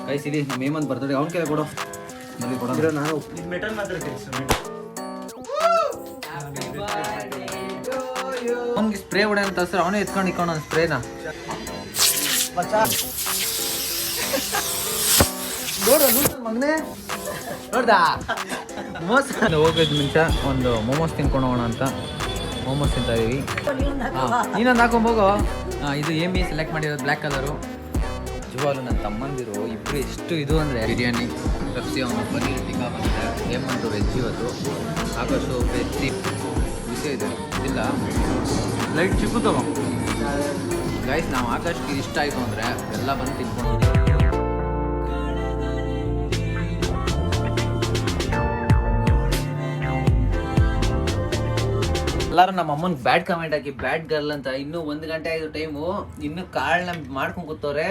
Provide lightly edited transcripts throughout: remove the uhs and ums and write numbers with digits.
Guys ಇಲ್ಲಿ ನಮ್ಮ Hemant birthday ಅವ್ನ ಕೈಲಿ ಕೊಡು ಮಲ್ಲಿ ಕೊಡೋ ನಾನು ಮೆಟಲ್ ಮಾತ್ರ ಅವ್ನಿಗೆ ಸ್ಪ್ರೇ ಹೊಡೆ ಅಂತ ಸರ್ ಅವನೇ ಎತ್ಕೊಂಡು ಇಕ್ಕೊಂಡು ಒಂದು ಸ್ಪ್ರೇನ ನೋಡು ಮಗನೇ ನೋಡ್ದಾ ಮೋಮೋಸ್ ಹೋಗೋದು ಮುಂಚೆ ಒಂದು ಮೋಮೋಸ್ ತಿನ್ಕೊಂಡು ಹೋಗೋಣ ಅಂತ ಮೋಮೋಸ್ ತಿಂತಾ ಇದೀವಿ. ನೀನೊಂದು ಹಾಕೊಂಬೋಗೋ. ಇದು ಏಮಿ ಸೆಲೆಕ್ಟ್ ಮಾಡಿರೋದು ಬ್ಲ್ಯಾಕ್ ಕಲರು. ನಿಜವಾಗ್ಲೂ ನನ್ನ ತಮ್ಮಂದಿರು ಇಬ್ಬರು ಎಷ್ಟು ಇದು ಅಂದರೆ ಬಿರಿಯಾನಿ ಪೆಪ್ಸಿ ಅವನು ಪನ್ನೀರ್ ಟಿಕ್ಕಾ ಬಂದಿದೆ. ಹೇಮಂತು ವೆಜ್ ಇವತ್ತು, ಆಕಾಶು ಪೆಪ್ಸಿ ಬಿಸಿ ಇದೆ ಇಲ್ಲ ಲೈಟ್ ಚಿಕ್ಕು ತಗೋ ಗೈಸ್. ನಾವು ಆಕಾಶ್ಗೆ ಇಷ್ಟ ಆಯಿತು ಅಂದರೆ ಎಲ್ಲ ಬಂದು ತಿನ್ಕೊಂಡು ಎಲ್ಲರೂ ನಮ್ಮ ಅಮ್ಮನಿಗೆ ಬ್ಯಾಡ್ ಕಮೆಂಟ್ ಹಾಕಿ ಬ್ಯಾಡ್ ಗರ್ಲ್ ಅಂತ. ಇನ್ನೂ 1 ಗಂಟೆ ಆಯಿತು ಟೈಮು, ಇನ್ನೂ ಕಾಳನ್ನ ಮಾಡ್ಕೊಂಡು ಕೂತವ್ರೆ.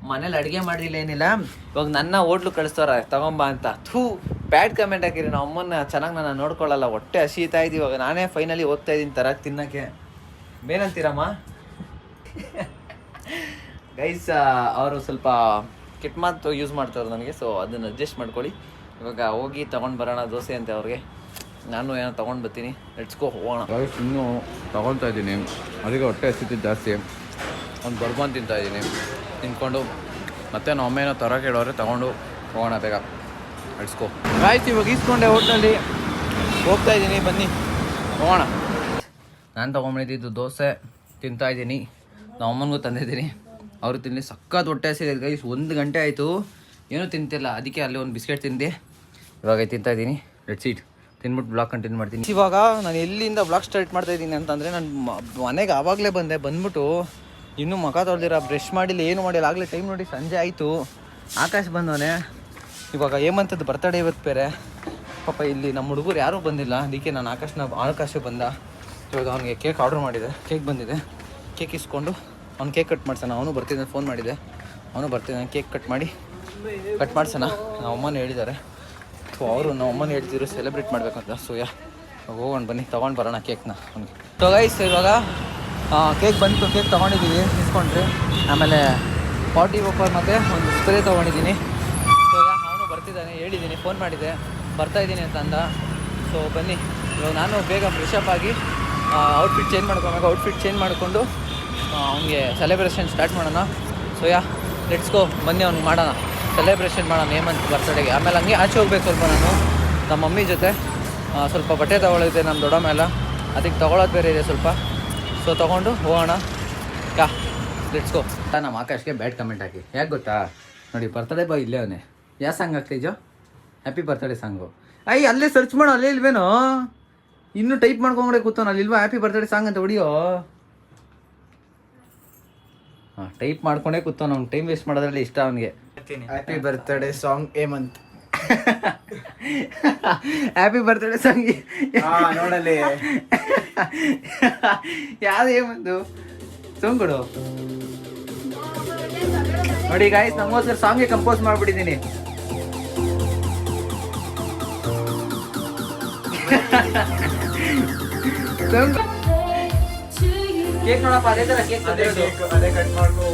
ಮನೇಲಿ ಅಡುಗೆ ಮಾಡಿಲ್ಲ ಏನಿಲ್ಲ. ಇವಾಗ ನನ್ನ ಹೋಟ್ಲು ಕಳಿಸ್ತವ್ರೆ ತಗೊಂಬ ಅಂತ. ಥೂ ಬ್ಯಾಡ್ ಕಮೆಂಟ್ ಹಾಕಿರಿ. ನಮ್ಮ ಅಮ್ಮನ ಚೆನ್ನಾಗಿ ನಾನು ನೋಡ್ಕೊಳ್ಳಲ್ಲ. ಹೊಟ್ಟೆ ಹಸಿತಾ ಇದ್ದೀವಿ. ಇವಾಗ ನಾನೇ ಫೈನಲಿ ಹೋಗ್ತಾ ಇದ್ದೀನಿ ತರ ತಿನ್ನೋಕ್ಕೆ. ಬೇನಂತೀರಮ್ಮ ಗೈಸ್? ಅವರು ಸ್ವಲ್ಪ ಕೆಟ್ಟ ಮಾತು ಯೂಸ್ ಮಾಡ್ತಾರೆ ನನಗೆ, ಸೊ ಅದನ್ನು ಅಡ್ಜಸ್ಟ್ ಮಾಡ್ಕೊಳ್ಳಿ. ಇವಾಗ ಹೋಗಿ ತೊಗೊಂಡು ಬರೋಣ ದೋಸೆ ಅಂತ ಅವ್ರಿಗೆ. ನಾನು ಏನೋ ತೊಗೊಂಡು ಬರ್ತೀನಿ. ಲೆಟ್ಸ್ಕೋ ಹೋಗೋಣ. ಗೈಸ್ ಇನ್ನೂ ತೊಗೊಳ್ತಾ ಇದ್ದೀನಿ, ಅದಕ್ಕೆ ಹೊಟ್ಟೆ ಹಸಿತಿದ್ದು ಜಾಸ್ತಿ. ಒಂದು ಬರ್ಬನ್ ತಿಂತಾ ಇದ್ದೀನಿ. ತಿನ್ಕೊಂಡು ಮತ್ತೆ ನಮ್ಮ ಅಮ್ಮ ಏನೋ ತರೋಕೆ ಹೇಳೋರೆ ತೊಗೊಂಡು ಹೋಗೋಣ ಬೇಗ. Let's go guys. ಇವಾಗ ಈಸ್ಕೊಂಡೆ ಹೋಟ್ಲಲ್ಲಿ ಹೋಗ್ತಾ ಇದ್ದೀನಿ, ಬನ್ನಿ ಹೋಗೋಣ. ನಾನು ತೊಗೊಂಡಿದ್ದು ದೋಸೆ ತಿಂತಾ ಇದ್ದೀನಿ. ನಮ್ಮ ಅಮ್ಮನಿಗೂ ತಂದಿದ್ದೀನಿ, ಅವರು ತಿನ್ನಲಿ. ಸಖತ್ ಹೊಟ್ಟೆ ಹಸಿದೆ ಗೈಸ್. 1 ಗಂಟೆ ಆಯಿತು ಏನೂ ತಿಂತಿಲ್ಲ, ಅದಕ್ಕೆ ಅಲ್ಲಿ ಒಂದು ಬಿಸ್ಕೆಟ್ ತಿಂದೆ. ಇವಾಗ ತಿಂತಾ ಇದ್ದೀನಿ. Let's eat. ತಿನ್ಬಿಟ್ಟು ಬ್ಲಾಗ್ ಕಂಟಿನ್ಯೂ ಮಾಡ್ತೀನಿ. ಇವಾಗ ನಾನು ಎಲ್ಲಿಂದ ಬ್ಲಾಗ್ ಸ್ಟಾರ್ಟ್ ಮಾಡ್ತಾ ಇದ್ದೀನಿ ಅಂತಂದರೆ, ನಾನು ಮನೆಗೆ ಆವಾಗಲೇ ಬಂದ್ಬಿಟ್ಟು ಇನ್ನೂ ಮುಖ ತೊಳೆದಿರ, ಬ್ರಷ್ ಮಾಡಿಲ್ಲ, ಏನು ಮಾಡಿಲ್ಲ. ಆಗಲೇ ಟೈಮ್ ನೋಡಿ ಸಂಜೆ ಆಯಿತು. ಆಕಾಶ್ ಬಂದವನೇ. ಇವಾಗ ಹೇಮಂತದ್ದು ಬರ್ತಡೇ ಇವತ್ತು ಬೇರೆ. ಪಾಪ ಇಲ್ಲಿ ನಮ್ಮ ಹುಡುಗರು ಯಾರೂ ಬಂದಿಲ್ಲ, ಅದಕ್ಕೆ ನಾನು ಆಕಾಶ ಬಂದ. ಇವಾಗ ಅವನಿಗೆ ಕೇಕ್ ಆರ್ಡ್ರ್ ಮಾಡಿದೆ, ಕೇಕ್ ಬಂದಿದೆ. ಕೇಕ್ ಇಸ್ಕೊಂಡು ಅವ್ನು ಕೇಕ್ ಕಟ್ ಮಾಡ್ಸೋಣ. ಅವನು ಬರ್ತಿದ್ದಾನೆ, ಫೋನ್ ಮಾಡಿದೆ, ಅವನು ಬರ್ತಿದ್ದಾನೆ. Cake cut ಮಾಡಿಸೋಣ. ನಮ್ಮ ಅಮ್ಮನ ಹೇಳಿದ್ದಾರೆ. ಅವರು ನಮ್ಮ ಅಮ್ಮನ ಹೇಳ್ತಿದ್ರು ಸೆಲೆಬ್ರೇಟ್ ಮಾಡಬೇಕಂತ. ಸೊ ಹೋಗೋಣ ಬನ್ನಿ, ತೊಗೊಂಡು ಬರೋಣ ಕೇಕ್ನ ಅವ್ನಿಗೆ. ಸೊ ಗೈಸ್ ಇವಾಗ ಕೇಕ್ ಬಂತು, ಕೇಕ್ ತೊಗೊಂಡಿದ್ದೀವಿ, ಇಸ್ಕೊಂಡ್ರಿ. ಆಮೇಲೆ ಪಾಟಿ ಓಪರ್ ಮತ್ತು ಒಂದು ಸ್ಪ್ರೇ ತೊಗೊಂಡಿದ್ದೀನಿ. ಸೊ ಅವನು ಬರ್ತಿದ್ದಾನೆ, ಹೇಳಿದ್ದೀನಿ, ಫೋನ್ ಮಾಡಿದ್ದೆ ಬರ್ತಾಯಿದ್ದೀನಿ ಅಂತ ಅಂದ. ಸೊ ಬನ್ನಿ ಇವಾಗ ನಾನು ಬೇಗ ಫ್ರೆಶಪ್ ಆಗಿ ಔಟ್ಫಿಟ್ ಚೇಂಜ್ ಮಾಡ್ಕೊಬೇಕು. ಔಟ್ಫಿಟ್ ಚೇಂಜ್ ಮಾಡಿಕೊಂಡು ಅವ್ನಿಗೆ ಸೆಲೆಬ್ರೇಷನ್ ಸ್ಟಾರ್ಟ್ ಮಾಡೋಣ. ಸೊ ಲೆಟ್ಸ್ ಗೋ, ಬನ್ನಿ ಅವ್ನಿಗೆ ಮಾಡೋಣ, ಸೆಲೆಬ್ರೇಷನ್ ಮಾಡೋಣ ಹೇಮಂತ್ ಬರ್ತಡೆಗೆ. ಆಮೇಲೆ ಹಂಗೆ ಆಚೆ ಹೋಗ್ಬೇಕು ಸ್ವಲ್ಪ. ನಾನು ನಮ್ಮ ಮಮ್ಮಿ ಜೊತೆ ಸ್ವಲ್ಪ ಬಟ್ಟೆ ತೊಗೊಳ್ಳೋದಿದೆ ನಮ್ಮ ದೊಡ್ಡಮ್ಮ ಎಲ್ಲ, ಅದಕ್ಕೆ ತೊಗೊಳೋದು ಬೇರೆ ಇದೆ ಸ್ವಲ್ಪ. ಸೊ ತೊಗೊಂಡು ಹೋಗೋಣ. Let's go. ನಮ್ಮ ಆಕಾಶ್ಗೆ ಬ್ಯಾಡ್ ಕಮೆಂಟ್ ಹಾಕಿ. ಯಾಕೆ ಗೊತ್ತಾ ನೋಡಿ, ಬರ್ತಡೇ ಬಾಯ್ ಇಲ್ಲೇ ಅವನೇ. ಯಾವ ಸಾಂಗ್ ಆಗ್ತೈಜೋ? Happy birthday song. ಅಲ್ಲೇ ಸರ್ಚ್ ಮಾಡೋ, ಅಲ್ಲೇ ಇಲ್ವೇನೋ? ಇನ್ನೂ ಟೈಪ್ ಮಾಡ್ಕೊಂಡೆ ಕೂತವನು, ಅಲ್ಲಿ ಇಲ್ವಾ ಹ್ಯಾಪಿ ಬರ್ತಡೇ ಸಾಂಗ್ ಅಂತ ಹೊಡಿಯೋ? ಹಾಂ, ಟೈಪ್ ಮಾಡ್ಕೊಂಡೇ ಕೂತವನು. ಅವ್ನು ಟೈಮ್ ವೇಸ್ಟ್ ಮಾಡೋದ್ರಲ್ಲಿ ಇಷ್ಟ ಅವನಿಗೆ. Happy birthday song Hemanth. Happy birthday song ನೋಡಲಿ ಯಾವ್ದು ಹೇಮಂತು ಸಾಂಗ್ ಕೊಡು ನೋಡಿ ಗಾಯ್ಸ್. ನಮಗೋಸ್ಕರ ಸಾಂಗ್ಗೆ ಕಂಪೋಸ್ ಮಾಡ್ಬಿಟ್ಟಿದ್ದೀನಿ. ಕೇಕ್ ನೋಡಪ್ಪ, ಅದೇ ತರ ಕೇಕ್ ಅದೇ ಕಟ್ ಮಾಡ್ಕೋ.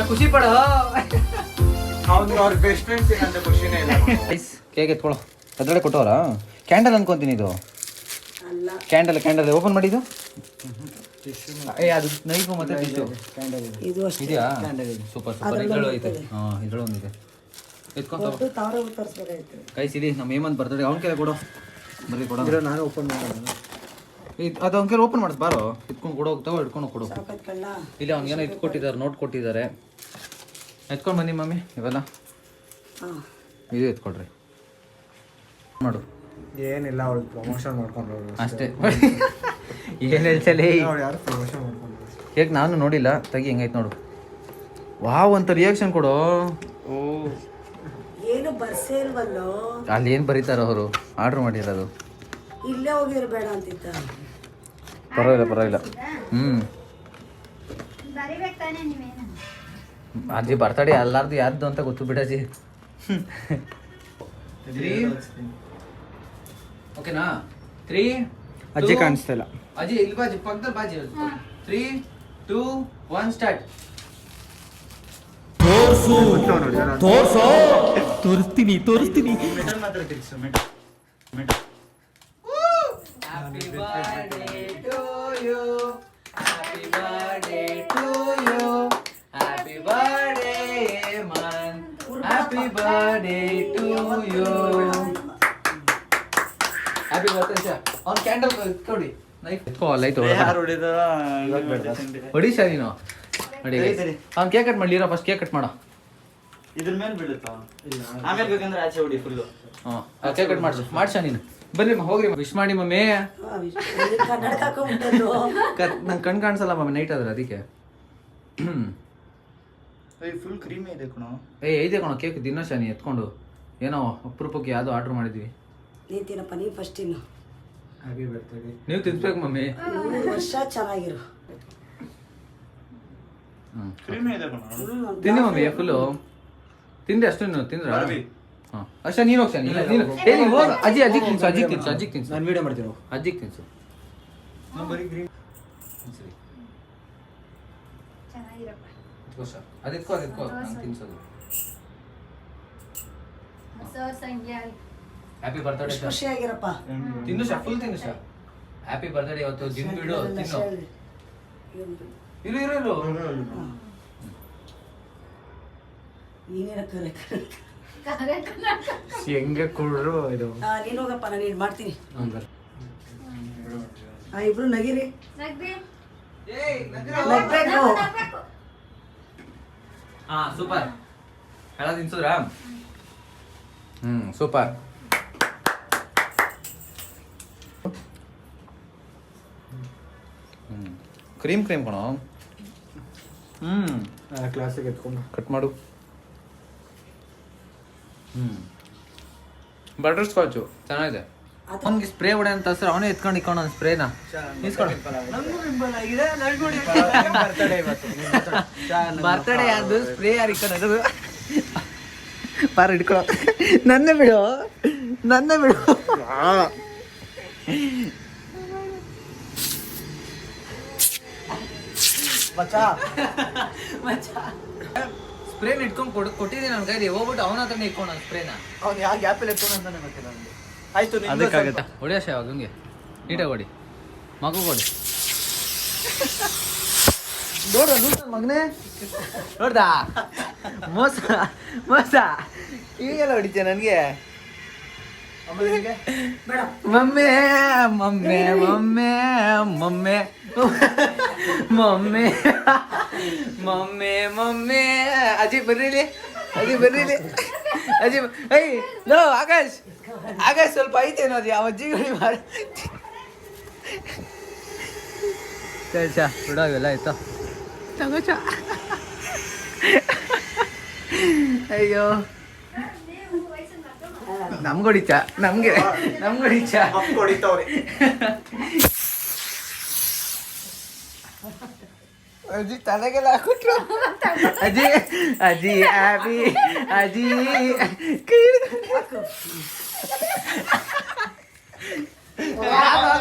ಖುಷಿ ಪಡೋ. ಅವ್ರ ಬೆಸ್ಟ್ ಫ್ರೆಂಡ್ಸ್ ಏನಂತ ಖುಷಿನೇ ಇಲ್ಲ. ಕೇಕ್ ಎತ್ಕೊಳ್ಳೋ. ಅದ್ರೊಳಗೆ ಕೊಟ್ಟವರಾ? ಕ್ಯಾಂಡಲ್ ಅನ್ಕೊಂತೀನಿ ಇದು. ಕ್ಯಾಂಡಲ್ ಓಪನ್ ಮಾಡಿದ್ದು. ಅದು ನೈಫು ಮತ್ತೆ ಟಿಶ್ಯೂ ಇದೆಯಾ? Super super. ಇದ್ರೊಳಗೆ ಐತೆ. ಹಾಂ, ಇದ್ರೊಳಗೊಂದಿದೆ. ಎತ್ಕೊಂತ ಕೈಸ್ ಇಲ್ಲಿ ನಮ್ಮ ಹೇಮಂತ್ ಬರ್ತಡೆ. ಅವ್ನ ಕೈಲಿ ಕೊಡು, ಬರೀ ಕೊಡೋ. ನಾನು ಓಪನ್ ಮಾಡೋಣ. ಅದು ಅವ್ನ ಕೈಲಿ ಓಪನ್ ಮಾಡಿಸ್ ಬಾರೋ. ಇಟ್ಕೊಂಡು ಕೊಡೋ, ತಗೋ ಇಟ್ಕೊಂಡು ಕೊಡು. ಇಲ್ಲಿ ಅವ್ನಿಗೇನೋ ಇಟ್ಕೊಟ್ಟಿದ್ದಾರೆ, ನೋಟ್ ಕೊಟ್ಟಿದ್ದಾರೆ. ಎತ್ಕೊಂಡು ಬನ್ನಿ ಮಮ್ಮಿ. ಇವೆಲ್ಲ ಇದು ಎತ್ಕೊಳ್ರಿ. ಮಾಡು. ಏನಿಲ್ಲ, ಅವಳು ಪ್ರಮೋಷನ್ ಮಾಡ್ಕೊಂಡು ಅಷ್ಟೇ. ಏನು ಹೇಳ್ತಲೇ ಯಾರು ಪ್ರಮೋಷನ್ ಮಾಡ್ಕೊಂಡು ಕೇಕ್ ನಾನು ನೋಡಿಲ್ಲ. ತೆಗಿ ಹೆಂಗೈತೆ ನೋಡು. ವಾವ್ ಅಂತ ರಿಯಾಕ್ಷನ್ ಕೊಡು. ಓ ಏನು ಬರ್ಸೇ ಇಲ್ವಲ್ಲೋ? ಅಲ್ಲಿ ಏನು ಬರೀತಾರ ಅವರು? ಆರ್ಡ್ರ್ ಮಾಡಿರೋದು. ಇಲ್ಲೇ ಹೋಗಿರ್ಬೇಡ ಅಂತಿತ್ತ. ಪರವಾಗಿಲ್ಲ. ಅಜ್ಜಿ ಬರ್ತಡೇ ಎಲ್ಲಾರ್ದು ಯಾರ್ದು ಅಂತ ಗೊತ್ತು ಬಿಡಜ್ಜಿ. ಓಕೆನಾ? 3 ಅಜ್ಜಿ ಕಾಣಿಸ್ತಾ ಇಲ್ಲ. ಅಜ್ಜಿ ಇಲ್ಲಿ ಬಾಜಿ, ಪಕ್ಕದಲ್ಲಿ ಬಾಜಿ. 3, 2, 1 ಸ್ಟಾರ್ಟ್. ತೋರ್ಸೋ ತೋರಿಸ್ತೀನಿ ಮೆಟಲ್ ಮಾತ್ರ ತಿರ್ಗಿಸು metal metal Happy birthday to you. Happy birthday to you. Happy birthday, man. Happy birthday to you. Happy birthday, sir. On candle ಕೊಡಿ. ನೈಫ್ ಎತ್ಕೋ ಲೈಟ್ ಯಾರು ಹೊಡಿದ ಹೊಡಿಶಾ ನೀನು ನೋಡಿ ಅವ್ನು ಕೇಕ್ ಕಟ್ ಮಾಡ್ಲಿರ ಫಸ್ಟ್ ಕೇಕ್ ಕಟ್ ಮಾಡೋ ಇದ್ರ ಮೇಲೆ ಬೀಳುತ್ತಾ ಆಮೇಲೆ ಬೇಕಂದ್ರೆ ಆಚೆ ಹೊಡಿ ಫುಲ್ಲು ಹಾಂ ಕೇಕ್ ಕಟ್ ಮಾಡ್ಸಾ ನೀನು ಬರ್ರಿ ಹೋಗ್ರಿ ವಿಶ್ ಮಾಡಿ ಮಮ್ಮಿ ಕನ್ನಡಕ ಹಾಕೊಂಡ್ಬಿಟ್ಟದ್ದು ನಂಗೆ ಕಣ್ ಕಾಣಿಸಲ್ಲ ಮಮ್ಮಿ ನೈಟ್ ಆದ್ರೆ ಅದಕ್ಕೆ ಫುಲ್ ಕ್ರೀಮಿ ಇದೆ ಕಣೋ ಐದೆ ಕಣೋ ಕೇಕ್ ದಿನ ಶಾನಿ ಎತ್ಕೊಂಡು ಏನೋ ಅಪರೂಪಕ್ಕೆ ಯಾವುದೋ ಆರ್ಡ್ರ್ ಮಾಡಿದ್ವಿ ನೀನ್ ತಿನ್ನಪ್ಪ ನೀ ಫಸ್ಟ್ ಇನ್ನು ಹ್ಯಾಪಿ ಬರ್ತ್ಡೇ ನೀವು ತಿನ್ಸ್ಬೇಕು ಮಮ್ಮಿ 100 ವರ್ಷ ಚೆನ್ನಾಗಿರು ಕ್ರೀಮಿ ಇದೆ ಕಣೋ ತಿನ್ನಿ ಮಮ್ಮಿ ಫುಲ್ಲು ತಿಂದೆ ಅಷ್ಟು ತಿಂದ್ರ ಬರ್ವಿ. ಹಾಂ ಅಷ್ಟ ನೀನು ಹೋಗ್ಸ ನೀನು ಹೋಗ ಅಜ್ಜಿಗೆ ತಿನ್ಸು ನಾನು ವಿಡಿಯೋ ಮಾಡ್ತೀನಿ ಅಜ್ಜಿಗೆ ತಿನ್ಸು ಬರೀ ಗ್ರೀನ್ ಸರಿ ಚೆನ್ನಾಗಿರಪ್ಪ. ಅದಕ್ಕೋ ನಂಗೆ ತಿನ್ಸೋದು ಸರ್ ಸಂಖ್ಯೆ ಹ್ಯಾಪಿ ಬರ್ತ್ಡೇ ಸರ್ ಖುಷಿಯಾಗಿರಪ್ಪ ತಿನ್ನು ಸರ್ ಫುಲ್ ತಿನ್ನು ಸರ್ ಹ್ಯಾಪಿ ಬರ್ತ್ಡೇ ಇವತ್ತು ಜಿಮ್ ಬಿಡು ತಿನ್ನು ಇರು ನೀನೇನ ಕರೆ ಹೆಂಗೆ ಕೊಡ್ರು ಇದು ನೀನು ಹೋಗಪ್ಪ ನಾನು ಇದು ಮಾಡ್ತೀನಿ ಇಬ್ರು ನಗಿರಿ ನಗ್ಬೇಕು ಹಾ ಸೂಪರ್ ಹೇಳ ತಿನ್ಸುದ್ರಾ ಸೂಪರ್ ಕ್ರೀಮ್ ಕಣೋ ಕ್ಲಾಸಿಗೆ ಎತ್ಕೊಂಡು ಕಟ್ ಮಾಡು ಬಟರ್ ಸ್ಕಾಚು ಚೆನ್ನಾಗಿದೆ ಅವ್ನಿಗೆ ಸ್ಪ್ರೇ ಹೊಡೆ ಅಂತ ಹೆಸರು ಅವನೇ ಎತ್ಕೊಂಡು ಇಕ್ಕೊಂಡು ಒಂದು ಸ್ಪ್ರೇನ ಬರ್ತಡೇ ಅದು ಸ್ಪ್ರೇ ಯಾರು ಇಕ್ಕೊಂಡು ಪಾರ ಹಿಡ್ಕೊ ನನ್ನ ಬಿಡು ಸ್ಪ್ರೇನ ಇಟ್ಕೊಂಡು ಕೊಟ್ಟಿದ್ದೀನಿ ನನ್ನ ಕೈಲಿ ಹೋಗ್ಬಿಟ್ಟು ಅವನ ಹತ್ರನೇ ಇಟ್ಕೊಂಡು ನಾನು ಸ್ಪ್ರೇನ ಅವ್ನು ಯಾವ ಗ್ಯಾಪಲ್ಲಿ ಎತ್ಕೊಂಡು ಅಂತಾನೆ ಗೊತ್ತಿಲ್ಲ ನನಗೆ ಆಯ್ತು ಅದಕ್ಕಾಗತ್ತೆ ಹೊಡಿಯ ಶಾವಾಗ ಹಂಗೆ ನೀಟಾಗಿ ಹೊಡಿ ಮಗು ಕೊಡಿ ನೋಡ್ರ ಮಗನೇ ನೋಡ್ದಾ ಮೋಸ ಈಗೆಲ್ಲ ಹೊಡಿತೀಯ ನನಗೆ ಮಮ್ಮೆ ಅಜ್ಜಿ ಬರ್ರಿ ಅಜ್ಜಿ ಲೋ ಆಕಾಶ್ ಸ್ವಲ್ಪ ಐತೇನೋ ಅದು ಯಾವ ಅಜ್ಜಿಗಳು ಮಾಡಿ ಚಾ ಬಿಡೋವೆಲ್ಲ ಆಯ್ತಾ ತಗೋ ಚಾ ಅಯ್ಯೋ ನಮ್ಗೊಡಿಚಾ ನಮ್ಗೊಡಿಚಾ ಹೊಡಿತಾವ್ರಿ ಅಜ್ಜಿ ತಲೆಗೆಲ್ಲ ಹಾಕ್ಬಿಟ್ರು ಅಜ್ಜಿ ಹ್ಯಾಪಿ ಅಜ್ಜಿ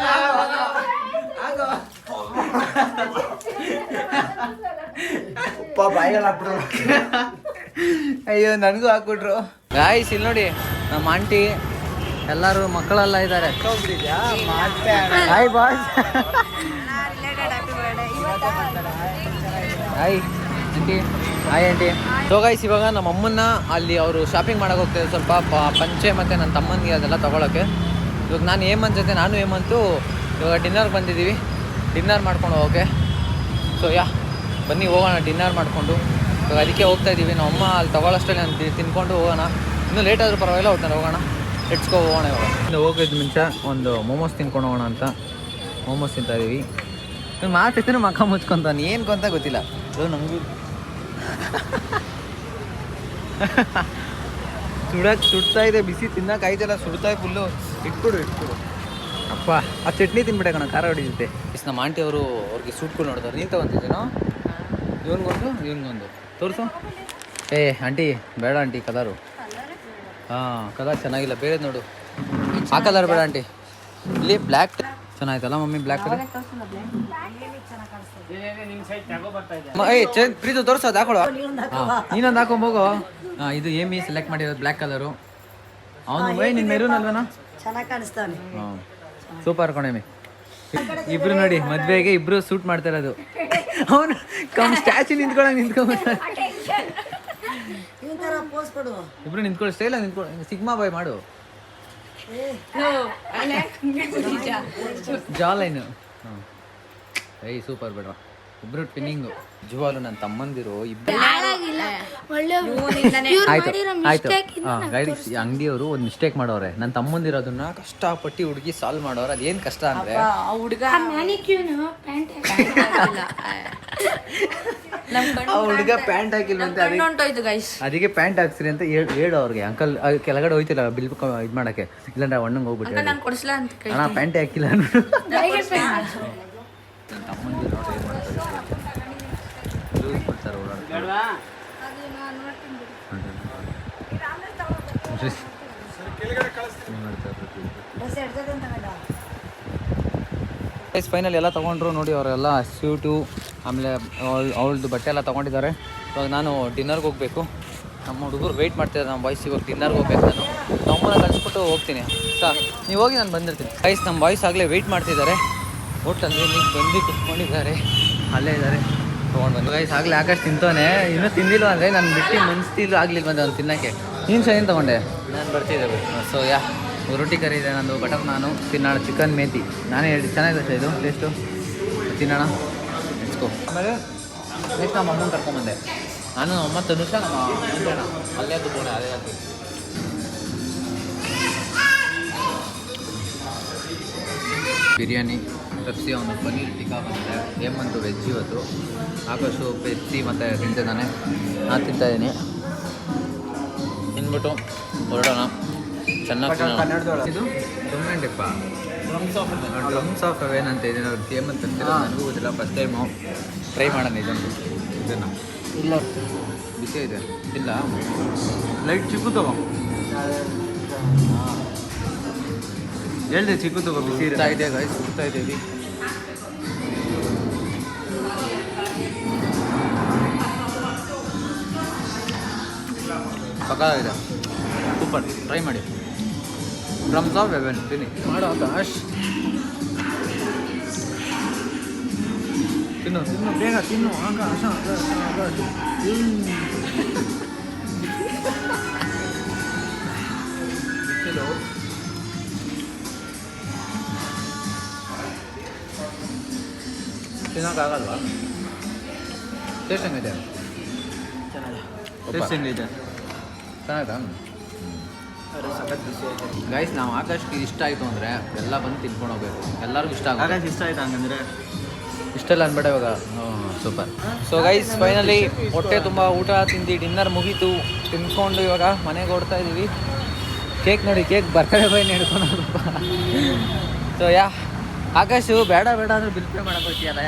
ಬಾಯಿಗೆಲ್ಲ ಹಾಕ್ಬಿಟ್ರು ಅಯ್ಯೋ ನನಗೂ ಹಾಕ್ಬಿಟ್ರು ಗಾಯ್ಸ್ ಇಲ್ಲಿ ನೋಡಿ ನಮ್ಮ ಆಂಟಿ ಎಲ್ಲರೂ ಮಕ್ಕಳೆಲ್ಲ ಇದ್ದಾರೆ hi boss hi aunty so guys ಇವಾಗ ನಮ್ಮ ಅಮ್ಮನ್ನ ಅಲ್ಲಿ ಅವರು ಶಾಪಿಂಗ್ ಮಾಡಕ್ಕೆ ಹೋಗ್ತಾರೆ ಸ್ವಲ್ಪ ಪಂಚೆ ಮತ್ತು ನನ್ನ ತಮ್ಮನಿಗೆ ಅದೆಲ್ಲ ತೊಗೊಳಕ್ಕೆ ಇವಾಗ ನಾನು ಹೇಮಂತ್ ಜೊತೆ ನಾನು ಹೇಮಂತು ಇವಾಗ ಡಿನ್ನರ್ಗೆ ಬಂದಿದ್ದೀವಿ ಡಿನ್ನರ್ ಮಾಡ್ಕೊಂಡು ಹೋಗೋಕೆ ಸೊ ಬನ್ನಿ ಹೋಗೋಣ ಡಿನ್ನರ್ ಮಾಡಿಕೊಂಡು ಇವಾಗ ಅದಕ್ಕೆ ಹೋಗ್ತಾ ಇದ್ದೀವಿ ನಮ್ಮ ಅಮ್ಮ ಅಲ್ಲಿ ತೊಗೊಳ್ಳೋಷ್ಟರಲ್ಲಿ ನಾನು ತಿನ್ಕೊಂಡು ಹೋಗೋಣ ಇನ್ನೂ ಲೇಟ್ ಆದರೂ ಪರವಾಗಿಲ್ಲ ಹೋಗ್ತಾನೆ ಹೋಗೋಣ ಎಟ್ಸ್ಕೊ ಹೋಗೋಣ ಇವಾಗ ಇನ್ನು ಹೋಗೋದು ಮುಂಚೆ ಒಂದು ಮೋಮೋಸ್ ತಿನ್ಕೊಂಡು ಹೋಗೋಣ ಅಂತ ಮೋಮೋಸ್ ತಿಂತಾಯಿದ್ದೀವಿ ಮಾತಾಡ್ತೀನಿ ಮಕ್ಕ ಮುಚ್ಕೊಂತಾನೆ ಏನು ಅಂತ ಗೊತ್ತಿಲ್ಲ ನನಗೂ ಸುಡ್ತಾ ಇದೆ ಬಿಸಿ ತಿನ್ನಕ್ಕೆ ಆಯ್ತಲ್ಲ ಸುಡ್ತಾ ಫುಲ್ಲು ಇಟ್ಕೊಡು ಅಪ್ಪ ಆ ಚಟ್ನಿ ತಿನ್ಬಿಟ್ಟೆ ಕಣ ಖಾರ ಹೊಡಿಯುತ್ತೆ ನಮ್ಮ ಆಂಟಿ ಅವರು ಅವ್ರಿಗೆ ಸೂಟ್ಕೊಂಡು ನೋಡ್ತಾರೆ ನೀನು ತಗೊಂತಿದ್ದೀನೋ ಇವನಿಗೊಂದು ತೋರಿಸು ಆಂಟಿ ಬೇಡ ಆಂಟಿ ಕಲರು ಹಾಂ ಕಲರ್ ಚೆನ್ನಾಗಿಲ್ಲ ಬೇರೆ ನೋಡು ಆ ಕಲರ್ ಬೇಡ ಆಂಟಿ ಇಲ್ಲಿ ಬ್ಲ್ಯಾಕ್ ಚೆನ್ನಾಯ್ತಲ್ಲ ಮಮ್ಮಿ ಬ್ಲ್ಯಾಕ್ ಕಲರ್ ನಿಮ್ ಸೈಡ್ ತಗೋ ಬರ್ತಾ ಇದೆ. ಪ್ರೀತು ತೋರಿಸೋದು ಹಾಕೊಳ್ಳೋ ನೀನೊಂದು ಹಾಕೊಂಬೋಗು. ಇದು ಏಮಿ ಸೆಲೆಕ್ಟ್ ಮಾಡಿರೋದು ಬ್ಲ್ಯಾಕ್ ಕಲರು. ಅವನು ನಿನ್ನ ಮೆರೂನ್ ಅಲ್ವೇನೋ? ಚೆನ್ನಾಗಿ ಕಾಣಿಸ್ತಾನೆ. ಹಾಂ ಸೂಪರ್ ಕಣೇಮಿ. ಇಬ್ರು ನೋಡಿ ಮದ್ವೆಗೆ ಇಬ್ರು ಸೂಟ್ ಮಾಡ್ತಾ ಇರೋದು. ಅವನು ಸ್ಟ್ಯಾಚು ನಿಂತ್ಕೊಂಡ್ಬಿಡ್ತಾರೆ. ಈ ಥರ ಪೋಸ್ ಕೊಡು. ಇಬ್ರು ನಿಂತ್ಕೊಳ್ಳಿ ಸ್ಟೈಲ್ ಸಿಗ್ಮಾ ಬಾಯ್ ಮಾಡು. ಜಾಲೈನು ಏಯ್ ಸೂಪರ್ ಬೇಡ. ಇಬ್ರು ಟ್ವಿನ್ನಿಂಗು ಜುವಾಲು ನನ್ನ ತಮ್ಮಂದಿರು ಇಬ್ರು. ಆಯ್ತು ಆಯ್ತು ಗೈಡ್ಸ್ ಅಂಗಡಿಯವರು ಒಂದು ಮಿಸ್ಟೇಕ್ ಮಾಡೋರೆ. ನನ್ನ ತಮ್ಮಂದಿರೋದನ್ನ ಕಷ್ಟಪಟ್ಟು ಹುಡುಗಿ ಸಾಲ್ವ್ ಮಾಡೋರು. ಅದೇನು ಕಷ್ಟ ಅಂದ್ರೆ ಆ ಹುಡುಗ ಪ್ಯಾಂಟ್ ಹಾಕಿಲ್ವಂತೆ. ಅದಕ್ಕೆ ಪ್ಯಾಂಟ್ ಹಾಕ್ಸಿರಿ ಅಂತ ಹೇಳು ಅವ್ರಿಗೆ. ಅಂಕಲ್ ಕೆಳಗಡೆ ಹೋಯ್ತಿಲ್ಲ ಬಿಲ್ ಇದು ಮಾಡಕ್ಕೆ, ಇಲ್ಲಾಂದ್ರೆ ಅಣ್ಣಂಗೆ ಹೋಗ್ಬಿಟ್ಟು ಅಣ್ಣ ಪ್ಯಾಂಟೇ ಹಾಕಿಲ್ಲ ನನ್ನ ತಮ್ಮಂದಿರು ನೋಡಿ ಏನು ಮಾಡ್ತಾರೆ ಓಡಾಡ್ತಾರೆ. ಫೈನಲ್ ಎಲ್ಲ ತೊಗೊಂಡ್ರು ನೋಡಿ. ಅವರೆಲ್ಲ ಸ್ಯೂಟು ಆಮೇಲೆ ಅವಳದು ಬಟ್ಟೆ ಎಲ್ಲ ತೊಗೊಂಡಿದ್ದಾರೆ. ಇವಾಗ ನಾನು ಡಿನ್ನರ್ಗೆ ಹೋಗಬೇಕು. ನಮ್ಮ ಹುಡುಗರು ವೆಯ್ಟ್ ಮಾಡ್ತಿದ್ದಾರೆ. ನಮ್ಮ ಬಾಯ್ಸ್ ಇವಾಗ ಡಿನ್ನರ್ಗೆ ಹೋಗ್ಬೇಕು. ನಾನು ನಮ್ಮನ್ನ ಕಳಿಸ್ಬಿಟ್ಟು ಹೋಗ್ತೀನಿ. ನೀವು ಹೋಗಿ ನಾನು ಬಂದಿರ್ತೀನಿ. ಗೈಸ್ ನಮ್ಮ ಬಾಯ್ಸ್ ಆಗಲೇ ವೆಯ್ಟ್ ಮಾಡ್ತಿದ್ದಾರೆ ಹೋಟೆಲ್ಗೆ. ನೀವು ಬಂದು ಕುತ್ಕೊಂಡಿದ್ದಾರೆ, ಅಲ್ಲೇ ಇದ್ದಾರೆ. ತೊಗೊಂಡು ಬಂದು ಗೈಸ್ ಆಗಲೇ ಆಕಾಶ್ ತಿಂತಾನೆ. ಇನ್ನೂ ತಿಂದಿಲ್ಲ ಅಂದರೆ ನಾನು ಬಿಟ್ಟು ಮನ್ಸ್ತಿಲ್ಲ ಆಗಲಿಲ್ಲ ಬಂದೆ ಅವ್ನು ತಿನ್ನೋಕ್ಕೆ. ನೀನು ಸಹ ಏನು ತೊಗೊಂಡೆ? ನಾನು ಬರ್ತಿದ್ದೆ. ಸೊ ರೊಟ್ಟಿ ಕರಿ ಇದೆ ನಂದು, ಬಟರ್ ನಾನು ತಿನ್ನೋಣ. ಚಿಕನ್ ಮೇತಿ ನಾನೇ ಹೇಳಿ ಚೆನ್ನಾಗಿದೆ ಸರ್ ಇದು ಟೇಸ್ಟು. ತಿನ್ನೋಣ ನೆಚ್ಕೋ. ಆಮೇಲೆ ನೆಕ್ಸ್ಟ್ ನಮ್ಮ ಅಮ್ಮನ ಕರ್ಕೊಂಬಂದೆ ನಾನು. ಅಮ್ಮ ತನುಷ ನಮ್ಮ ಅಣ್ಣ ಅಲ್ಲೇ ತಗೊಂಡೆ. ಅದೇ ಹಾಕಿ ಬಿರಿಯಾನಿ, ಪೆಪ್ಸಿ, ಅವನು ಪನ್ನೀರ್ ಟಿಕ್ಕಾ ಬಂದಿದೆ. ಏಮಂತು ವೆಜ್ ಇವತ್ತು. ಆಕಾಶು ಪೆಪ್ಸಿ ಮತ್ತು ತಿಂತಿದ್ದಾನೆ, ನಾನು ತಿಂತಾಯಿದ್ದೀನಿ. ತಿನ್ಬಿಟ್ಟು ಹೊರಡೋಣ. ಚೆನ್ನಾಗಿ ಇದು ಟೊಮೆಂಟಿಪ್ಪ ಡ್ರಮ್ಸ್ ಆಫ್ ಅವೇನಂತ ಇದನ್ನು ಏಮಂತ ಅಂತೀರ ನನಗೂ ಗೊತ್ತಿಲ್ಲ. ಫಸ್ಟ್ ಟೈಮು ಟ್ರೈ ಮಾಡೋಣ ಇದನ್ನು. ಇಲ್ಲ ಬಿಸಿ ಇದೆ ಇಲ್ಲ ಲೈಟ್ ಚಿಕ್ಕು ತಗೋ. ಹೇಳ್ದೆ ಚಿಕ್ಕು ತಗೋ. ಬಿಸಿ ಇರ್ತಾ ಇದೆ ಗೈಸ್, ಸುಡ್ತಾ ಇದ್ದೀವಿ. ಪಕ್ಕಾಗಿದೆ, ಸೂಪರ್. ಟ್ರೈ ಮಾಡಿ. ಡ್ರಮ್ಸ್ ಆಫ್ ಹೆವೆನ್ ತಿನ್ನಿ ಮಾಡೋ ಆಕಾಶ್. ತಿನ್ನು ತಿನ್ನು ಬೇಗ ತಿನ್ನು ಆಕಾಶ. ತಿನ್ನೋಕ್ಕಾಗಲ್ವಾ? ಟೇಸ್ಟ್ ಹೆಂಗಿದೆ? ಟೇಸ್ಟ್ ಹೆಂಗಿದೆ? ಚೆನ್ನಾಯ್ತಾ? ಗೈಸ್ ನಾವು ಆಕಾಶ್ಗೆ ಇಷ್ಟ ಆಯಿತು ಅಂದರೆ ಎಲ್ಲ ಬಂದು ತಿನ್ಕೊಂಡು ಹೋಗ್ಬೇಕು. ಎಲ್ಲರಿಗೂ ಇಷ್ಟ ಆಗುತ್ತೆ. ಆಕಾಶ್ ಇಷ್ಟ ಆಯ್ತು ಹಂಗಂದ್ರೆ? ಇಷ್ಟೆಲ್ಲ ಅನ್ಬೇಡ ಇವಾಗ. ಸೂಪರ್. ಸೊ ಗೈಸ್ ಫೈನಲಿ ಹೊಟ್ಟೆ ತುಂಬ ಊಟ ತಿಂದು ಡಿನ್ನರ್ ಮುಗೀತು. ತಿನ್ಕೊಂಡು ಇವಾಗ ಮನೆಗೆ ಓಡ್ತಾ ಇದ್ದೀವಿ. ಕೇಕ್ ನೋಡಿ, cake birthday boy ಹಿಡ್ಕೊಂಡಪ್ಪ. So Akash ಬೇಡ ಬೇಡ ಅಂದ್ರೆ ಬಿಲ್ ಪೇ ಮಾಡಕ್ಕೆ ಹೋಗ್ತೀಯಲ್ಲ,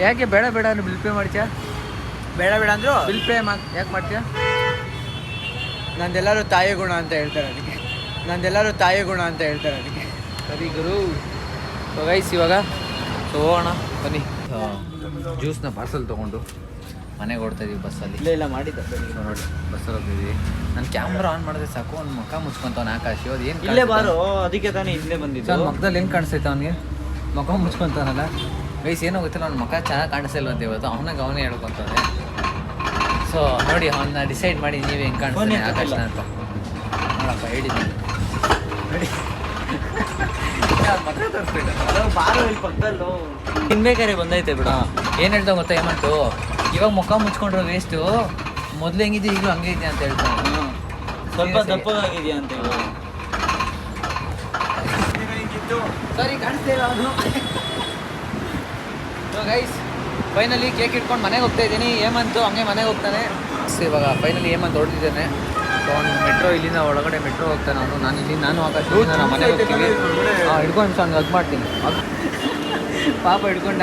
ಯಾಕೆ ಬೇಡ ಬೇಡ ಅಂದ್ರೆ ಬಿಲ್ ಪೇ ಮಾಡ್ತೀಯ? ಬೇಡ ಬೇಡ ಅಂದ್ರು ಬಿಲ್ ಪೇ ಯಾಕೆ ಮಾಡ್ತೀಯ? ನಂದೆಲ್ಲರೂ ತಾಯಿ ಗುಣ ಅಂತ ಹೇಳ್ತಾರೆ ಅದಕ್ಕೆ. ನಂದೆಲ್ಲರೂ ತಾಯಿ ಗುಣ ಅಂತ ಹೇಳ್ತಾರೆ ಅದಕ್ಕೆ. ಸರಿ ಗುರು. ಸೊ ಗೈಸ್ ಇವಾಗ ಸೊ ಹೋಗೋಣ ಬನ್ನಿ. ಜ್ಯೂಸ್ನ ಪಾರ್ಸಲ್ ತೊಗೊಂಡು ಮನೆಗೆ ಓಡ್ತಾ ಇದೀವಿ ಬಸ್ಸಲ್ಲಿ. ಇಲ್ಲ ಮಾಡಿದ್ದ ನೋಡಿ ಬಸ್ಸಲ್ಲಿ ಹೋಗ್ತಿದ್ದೀವಿ. ನಾನು ಕ್ಯಾಮ್ರಾ ಆನ್ ಮಾಡಿದ್ರೆ ಸಾಕು, ಅವ್ನು ಮುಖ ಮುಚ್ಕೊಂತವ್ನು ಆಕಾಶ್. ಇವತ್ತು ಏನು ಇಲ್ಲೇ ಬಾರೋ, ಅದಕ್ಕೆ ತಾನೇ ಇಲ್ಲೇ ಬಂದಿದ್ದು. ಅವ್ನ ಮುಖದಲ್ಲಿ ಹೆಂಗೆ ಕಾಣಿಸ್ತೈತೆ ಅವನಿಗೆ? ಮುಖ ಮುಚ್ಕೊಂತಾನಲ್ಲ ಗೈಸ್. ಏನೋ ಗೊತ್ತಿಲ್ಲ, ಅವ್ನ ಮುಖ ಚೆನ್ನಾಗಿ ಕಾಣಿಸ್ತಿಲ್ವಂತ ಇವತ್ತು. ಅವನೇ ಹೇಳ್ಕೊತಾನೆ. ಸೊ ನೋಡಿ ಅವನ್ನ ಡಿಸೈಡ್ ಮಾಡಿ ನೀವು ಹೆಂಗೆ ಕಾಣಿಸ್ತಾನೆ ಆಕಾಶನ ಅಂತ ನೋಡಪ್ಪ. ಹೇಳಿದ್ದೀನಿ ನೋಡಿ. ಮಕ್ಕ ತೋರಿಸ್ಬೇಕು ಬಾರೋ ಇಲ್ಲಿ ಪಕ್ಕದಲ್ಲೂ ತಿನ್ಬೇಕಾರೆ ಬಂದೈತೆ ಬಿಡ. ಏನು ಹೇಳ್ತಾ ಗೊತ್ತಾ ಏಮಂಟು? ಇವಾಗ ಮುಖ ಮುಚ್ಕೊಂಡ್ರೆ ವೇಸ್ಟು, ಮೊದಲು ಹೆಂಗಿದ್ದೆ ಈಗಲೂ ಹಂಗೆ ಇದೆ ಅಂತ ಹೇಳ್ತಾನೆ. ಸ್ವಲ್ಪ ದಪ್ಪಗಾಗಿದೆಯಾ ಅಂತ ಸರಿ ಕಾಣಿಸ್ತಿಲ್ಲ ಅವನು. ಸೊ ಗೈಸ್ ಫೈನಲಿ ಕೇಕ್ ಇಟ್ಕೊಂಡು ಮನೆಗೆ ಹೋಗ್ತಾ ಇದ್ದೀನಿ. ಏಮಂತು ಹಂಗೆ ಮನೆಗೆ ಹೋಗ್ತಾನೆ. ಇವಾಗ ಫೈನಲಿ ಏಮಂತ ಹೊರಟಿದ್ದಾನೆ. ಸೊ ಅವ್ನು ಮೆಟ್ರೋ ಇಲ್ಲಿಂದ ಒಳಗಡೆ ಮೆಟ್ರೋ ಹೋಗ್ತಾನೆ ಅವನು. ನಾನು ಆಕಾಶ ನಮ್ಮ ಮನೆಗೆ ಹೋಗ್ತೀವಿ. ಹಿಡ್ಕೊಂಡು ಹಂಗೆ ಹಗ್ ಮಾಡ್ತೀನಿ. ಪಾಪ ಹಿಡ್ಕೊಂಡ.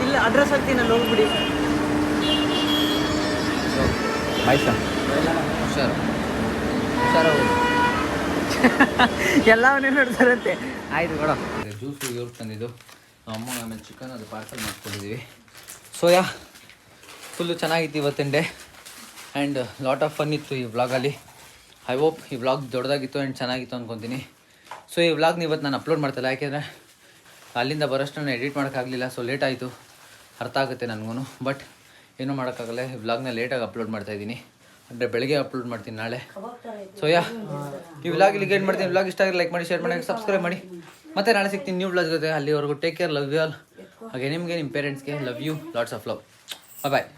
ಇಲ್ಲ ಅಡ್ರೆಸ್ ಹಾಕ್ತೀನಲ್ಲ, ಹೋಗ್ಬಿಡಿ. ಬಾಯ್ ಸರ್ ಹುಷಾರು ಹುಷಾರು ಹೋಗಿ. ಎಲ್ಲವನ್ನೇ ನೋಡ್ತಾರಂತೆ. ಆಯ್ತು ಕೊಡೋ. ಜ್ಯೂಸು ಇವ್ರು ತಂದಿದ್ದು ಅಮ್ಮ, ಆಮೇಲೆ ಚಿಕನ್ ಅದು ಪಾರ್ಸಲ್ ಮಾಡ್ಕೊಂಡಿದ್ದೀವಿ. ಸೋಯಾ ಫುಲ್ಲು ಚೆನ್ನಾಗಿತ್ತು ಇವತ್ತಿನ day and lot of fun ಇತ್ತು ಈ ವ್ಲಾಗಲ್ಲಿ. ಐ ಹೋಪ್ ಈ ವ್ಲಾಗ್ ದೊಡ್ಡದಾಗಿತ್ತು ಆ್ಯಂಡ್ ಚೆನ್ನಾಗಿತ್ತು ಅಂದ್ಕೊತೀನಿ. ಸೊ ಈ ವ್ಲಾಗ್ನ ಇವತ್ತು ನಾನು ಅಪ್ಲೋಡ್ ಮಾಡ್ತಾಯಿಲ್ಲ, ಯಾಕೆಂದರೆ ಅಲ್ಲಿಂದ ಬರೋಷ್ಟು ನಾನು ಎಡಿಟ್ ಮಾಡೋಕ್ಕಾಗಲಿಲ್ಲ. ಸೊ ಲೇಟ್ ಆಯಿತು, ಅರ್ಥ ಆಗುತ್ತೆ ನನಗೂ. ಬಟ್ ಏನೂ ಮಾಡೋಕ್ಕಾಗಲ್ಲ, ಈ ವ್ಲಾಗ್ನ ಲೇಟಾಗಿ ಅಪ್ಲೋಡ್ ಮಾಡ್ತಾಯಿದ್ದೀನಿ. ಅಂದರೆ ಬೆಳಗ್ಗೆ ಅಪ್ಲೋಡ್ ಮಾಡ್ತೀನಿ ನಾಳೆ. ಸೊ ಈ ವ್ಲಾಗ್ ಇಲ್ಲಿಗೆ ಏನು ಮಾಡ್ತೀನಿ. ವ್ಲಾಗ್ ಇಷ್ಟ ಆಗಿ ಲೈಕ್ ಮಾಡಿ, ಶೇರ್ ಮಾಡಿ, ಸಬ್ಸ್ಕ್ರೈಬ್ ಮಾಡಿ. ಮತ್ತೆ ನಾಳೆ ಸಿಗ್ತೀನಿ ನ್ಯೂ ವ್ಲಾಗ್ ಜೊತೆ. ಅಲ್ಲಿವರೆಗೂ take care, love you all. ಹಾಗೆ ನಿಮಗೆ, ನಿಮ್ಮ ಪೇರೆಂಟ್ಸ್ಗೆ love you, lots of love. Bye.